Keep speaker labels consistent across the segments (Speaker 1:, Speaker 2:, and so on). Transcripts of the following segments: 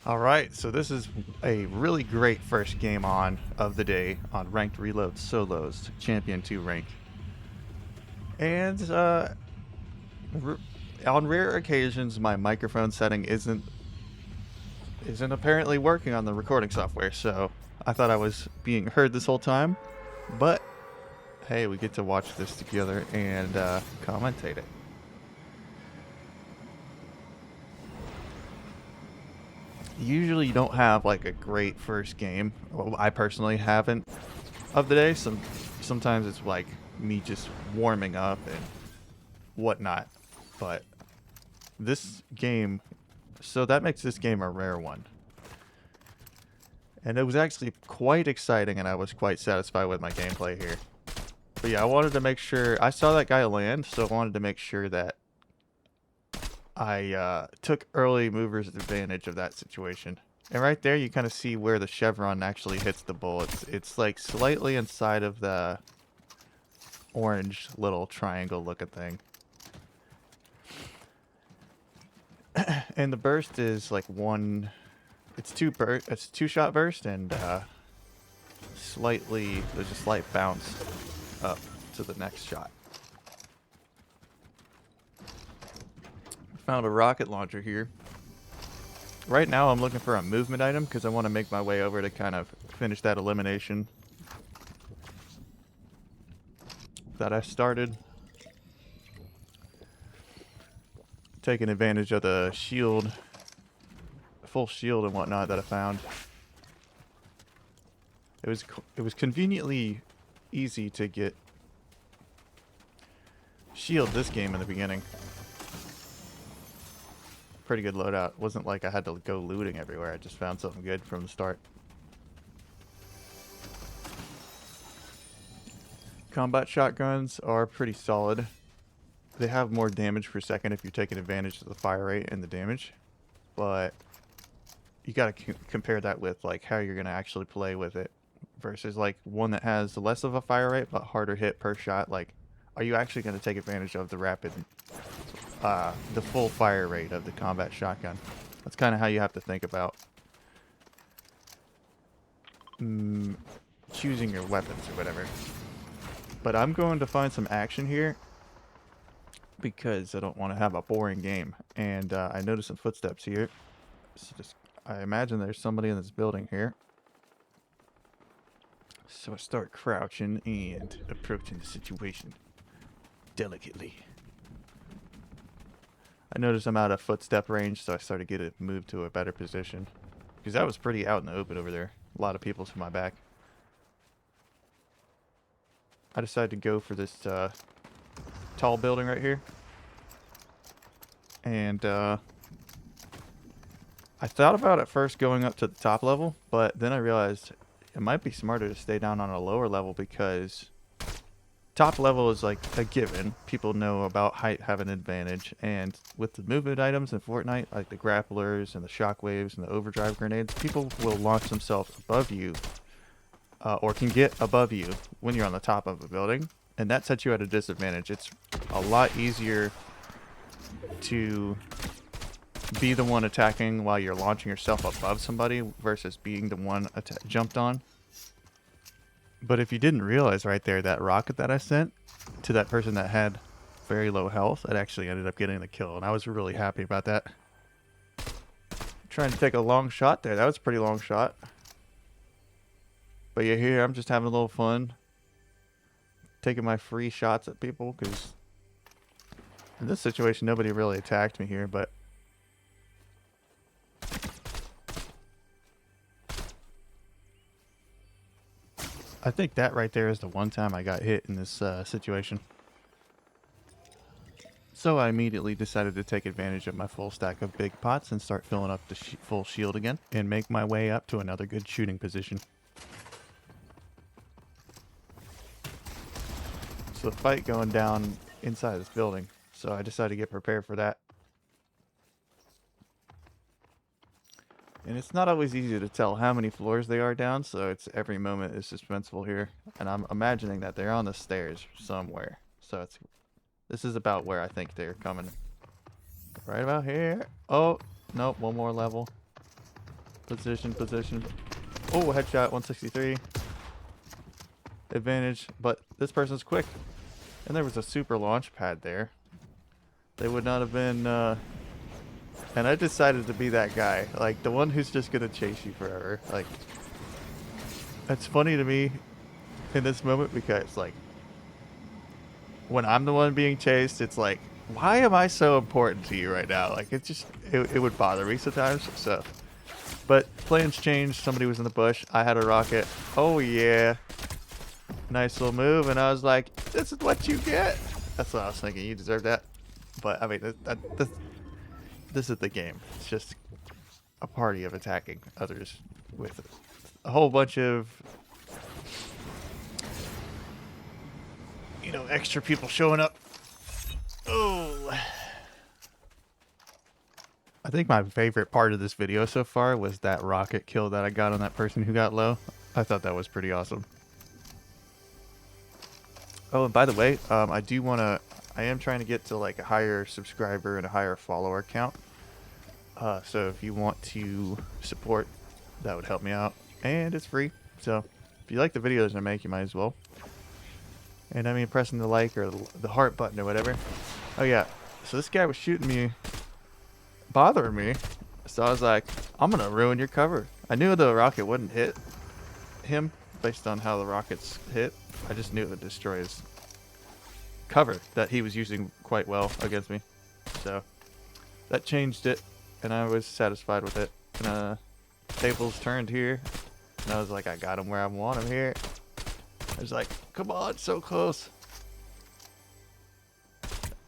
Speaker 1: All right, so this is a really great first game on of the day on Ranked Reload Solos, Champion 2 rank. And r- on rare occasions, my microphone setting isn't apparently working on the recording software, so I thought I was being heard this whole time. But hey, we get to watch this together and commentate it. Usually, you don't have like a great first game. Well, I personally haven't of the day. Sometimes it's like me just warming up and whatnot. But this game, so that makes this game a rare one. And it was actually quite exciting, and I was quite satisfied with my gameplay here. But yeah, I wanted to make sure I saw that guy land, so I wanted to make sure that I took early movers advantage of that situation. And right there, you kind of see where the chevron actually hits the bullets. It's like slightly inside of the orange little triangle looking thing. And the burst is like one. It's two shot burst and there's a slight bounce up to the next shot. Found a rocket launcher here. Right now I'm looking for a movement item because I want to make my way over to kind of finish that elimination that I started. Taking advantage of the shield, full shield and whatnot that I found. It was conveniently easy to get shield this game in the beginning. Pretty good loadout. Wasn't like I had to go looting everywhere. I just found something good from the start. Combat shotguns are pretty solid. They have more damage per second if you're taking advantage of the fire rate and the damage. But you gotta compare that with like how you're gonna actually play with it versus like one that has less of a fire rate but harder hit per shot. Like, are you actually gonna take advantage of the the full fire rate of the combat shotgun? That's kind of how you have to think about choosing your weapons or whatever. But I'm going to find some action here because I don't want to have a boring game. And I noticed some footsteps here. So I imagine there's somebody in this building here. So I start crouching and approaching the situation delicately. I noticed I'm out of footstep range, so I started to moved to a better position. Because that was pretty out in the open over there. A lot of people to my back. I decided to go for this tall building right here. And I thought about at first going up to the top level, but then I realized it might be smarter to stay down on a lower level because top level is like a given. People know about height have an advantage, and with the movement items in Fortnite, like the grapplers and the shockwaves and the overdrive grenades, people will launch themselves above you or can get above you when you're on the top of a building, and that sets you at a disadvantage. It's a lot easier to be the one attacking while you're launching yourself above somebody versus being the one jumped on. But if you didn't realize right there, that rocket that I sent to that person that had very low health, it actually ended up getting the kill, and I was really happy about that. Trying to take a long shot there. That was a pretty long shot. But yeah, here I'm just having a little fun. Taking my free shots at people, because in this situation, nobody really attacked me here, but I think that right there is the one time I got hit in this situation. So I immediately decided to take advantage of my full stack of big pots and start filling up the full shield again and make my way up to another good shooting position. So the fight going down inside this building, so I decided to get prepared for that. And it's not always easy to tell how many floors they are down, so every moment is suspenseful here. And I'm imagining that they're on the stairs somewhere. So this is about where I think they're coming. Right about here. Oh, nope, one more level. Position, position. Oh, headshot, 163. Advantage, but this person's quick. And there was a super launch pad there. They would not have been, and I decided to be that guy. Like, the one who's just gonna chase you forever. Like, it's funny to me in this moment because, like, when I'm the one being chased, it's like, why am I so important to you right now? Like, it would bother me sometimes, so. But plans changed. Somebody was in the bush. I had a rocket. Oh, yeah. Nice little move. And I was like, this is what you get. That's what I was thinking. You deserve that. But, I mean, this is the game. It's just a party of attacking others with a whole bunch of, you know, extra people showing up. Oh. I think my favorite part of this video so far was that rocket kill that I got on that person who got low. I thought that was pretty awesome. Oh, and by the way, I am trying to get to like a higher subscriber and a higher follower count. So if you want to support, that would help me out. And it's free. So if you like the videos I make, you might as well. And I mean, pressing the like or the heart button or whatever. Oh yeah, so this guy was shooting me, bothering me. So I was like, I'm gonna ruin your cover. I knew the rocket wouldn't hit him based on how the rockets hit. I just knew it would destroy his cover that he was using quite well against me. So that changed it, and I was satisfied with it. And tables turned here, and I was like, I got him where I want him here. I was like, come on, so close.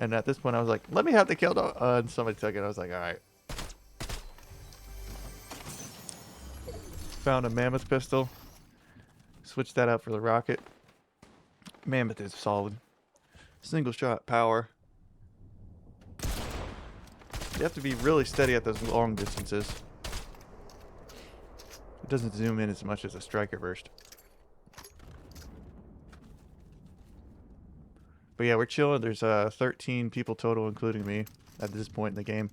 Speaker 1: And at this point, I was like, let me have the kill dog. And somebody took it. I was like, all right. Found a mammoth pistol. Switched that out for the rocket. Mammoth is solid. Single shot power. You have to be really steady at those long distances. It doesn't zoom in as much as a striker burst. But yeah, we're chilling. There's 13 people total, including me, at this point in the game.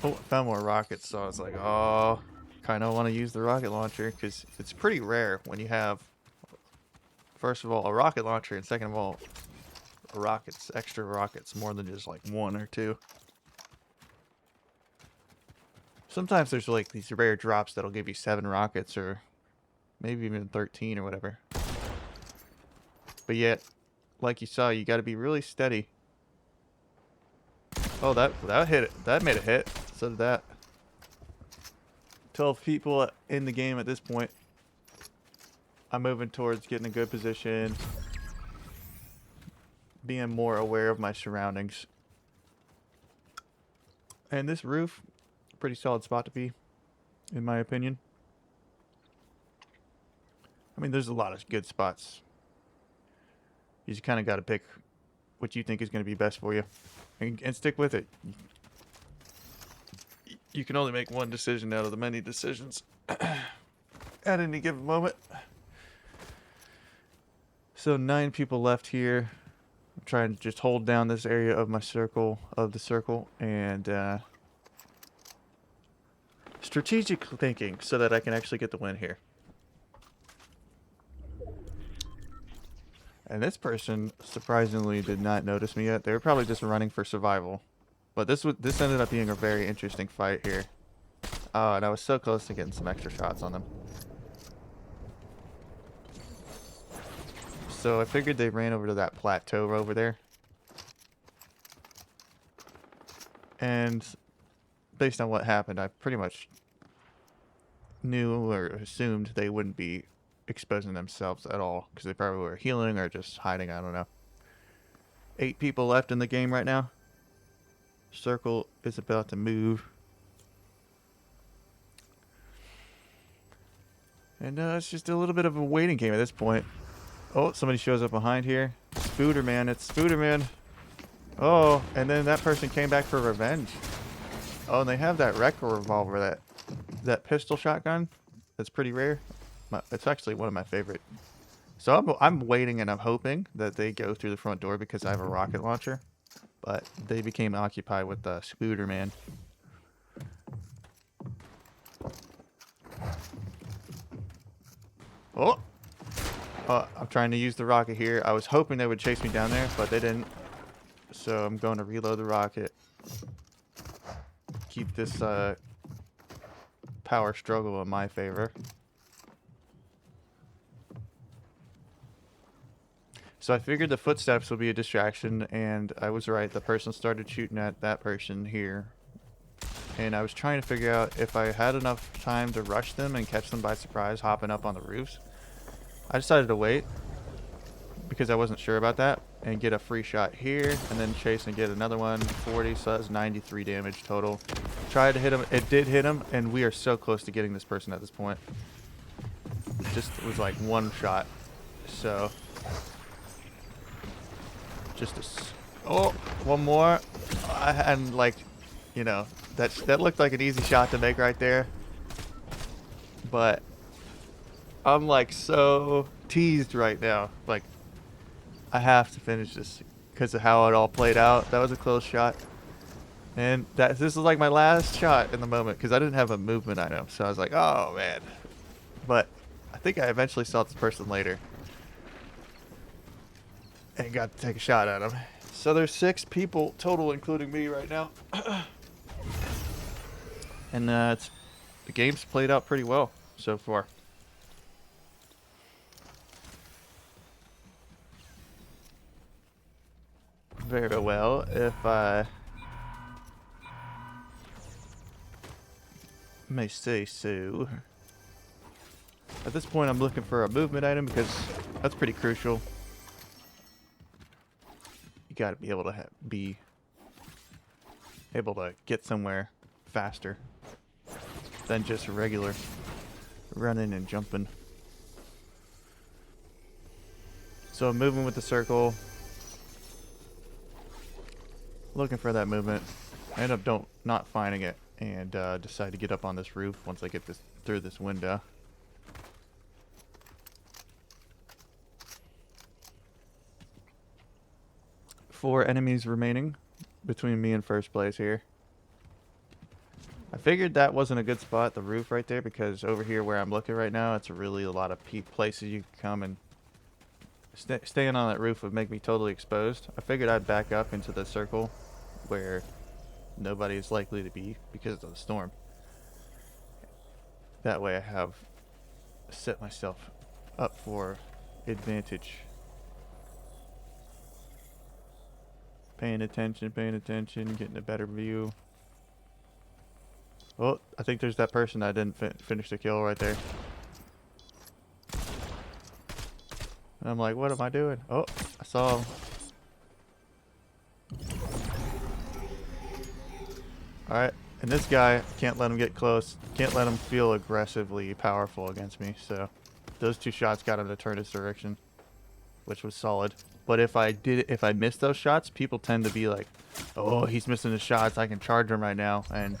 Speaker 1: Oh, I found more rockets, so I was like, oh, kind of want to use the rocket launcher, because it's pretty rare when you have, first of all, a rocket launcher, and second of all, extra rockets, more than just like one or two. Sometimes there's like these rare drops that'll give you 7 rockets, or maybe even 13 or whatever. But yet, like you saw, you got to be really steady. Oh, that hit it. That made it hit. So did that. 12 people in the game at this point. I'm moving towards getting a good position. Being more aware of my surroundings. And this roof, pretty solid spot to be, in my opinion. I mean, there's a lot of good spots. You just kind of got to pick what you think is going to be best for you. And stick with it. You can only make one decision out of the many decisions at any given moment. So 9 people left here. I'm trying to just hold down this area of my circle, and strategic thinking so that I can actually get the win here. And this person surprisingly did not notice me yet. They were probably just running for survival. But this ended up being a very interesting fight here. Oh, and I was so close to getting some extra shots on them. So I figured they ran over to that plateau over there. And based on what happened, I pretty much knew or assumed they wouldn't be exposing themselves at all, because they probably were healing or just hiding. I don't know. 8 people left in the game right now. Circle is about to move, and it's just a little bit of a waiting game at this point. Oh, somebody shows up behind here. Spooderman, it's Spooderman. Oh, and then that person came back for revenge. Oh, and they have that Wrecker revolver, that pistol shotgun. That's pretty rare. It's actually one of my favorite. So I'm waiting and I'm hoping that they go through the front door because I have a rocket launcher. But they became occupied with the Scooter Man. Oh! I'm trying to use the rocket here. I was hoping they would chase me down there, but they didn't. So I'm going to reload the rocket. Keep this power struggle in my favor. So I figured the footsteps would be a distraction, and I was right. The person started shooting at that person here. And I was trying to figure out if I had enough time to rush them and catch them by surprise hopping up on the roofs. I decided to wait because I wasn't sure about that and get a free shot here and then chase and get another one. 40, so that's 93 damage total. Tried to hit him. It did hit him, and we are so close to getting this person at this point. It just was like one shot. So... oh, one more. And like, you know, that looked like an easy shot to make right there. But I'm like so teased right now. Like, I have to finish this because of how it all played out. That was a close shot. And this is like my last shot in the moment because I didn't have a movement item. So I was like, oh man. But I think I eventually saw this person later. And got to take a shot at him. So there's 6 people total, including me right now. And the game's played out pretty well so far. Very well, if I may say so. At this point, I'm looking for a movement item because that's pretty crucial. You gotta be able to be able to get somewhere faster than just regular running and jumping. So I'm moving with the circle, looking for that movement. I end up not finding it and decide to get up on this roof once I get through this window. 4 enemies remaining between me and first place here. I figured that wasn't a good spot, the roof right there, because over here where I'm looking right now, it's really a lot of places you can come, and staying on that roof would make me totally exposed. I figured I'd back up into the circle where nobody is likely to be because of the storm. That way I have set myself up for advantage. Paying attention, getting a better view. Oh, I think there's that person that didn't finish the kill right there. And I'm like, what am I doing? Oh, I saw him. Alright, and this guy, can't let him get close. Can't let him feel aggressively powerful against me. So, those 2 shots got him to turn his direction, which was solid. But if I missed those shots, people tend to be like, oh, he's missing his shots, I can charge him right now. And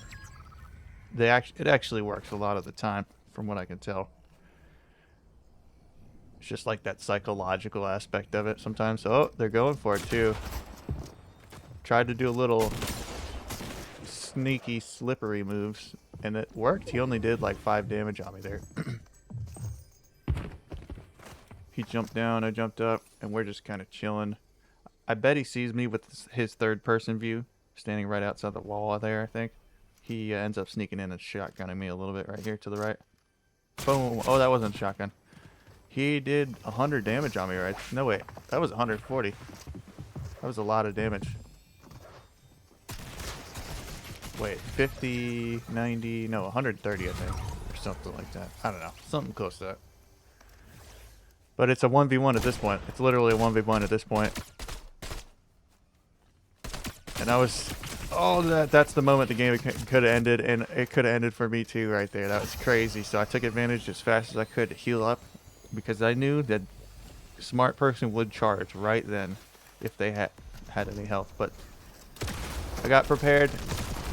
Speaker 1: it actually works a lot of the time, from what I can tell. It's just like that psychological aspect of it sometimes. Oh, they're going for it too. Tried to do a little sneaky, slippery moves, and it worked. He only did like 5 damage on me there. He jumped down, I jumped up, and we're just kind of chilling. I bet he sees me with his third-person view, standing right outside the wall there, I think. He ends up sneaking in and shotgunning me a little bit right here to the right. Boom. Oh, that wasn't a shotgun. He did 100 damage on me, right? No, wait. That was 140. That was a lot of damage. Wait, 50, 90, no, 130, I think. Or something like that. I don't know. Something close to that. But it's a 1v1 at this point. It's literally a 1v1 at this point. And I was... oh, that's the moment the game could have ended. And it could have ended for me too right there. That was crazy. So I took advantage as fast as I could to heal up. Because I knew that a smart person would charge right then if they had any health. But I got prepared.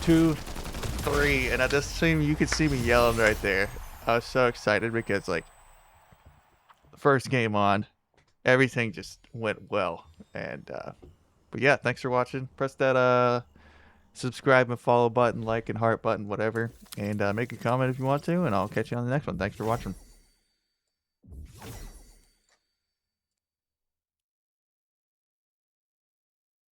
Speaker 1: 2, 3. And at this time, you could see me yelling right there. I was so excited because, like, first game on, everything just went well. And but yeah, thanks for watching. Press that subscribe and follow button, like and heart button, whatever, and make a comment if you want to, and I'll catch you on the next one. Thanks for watching.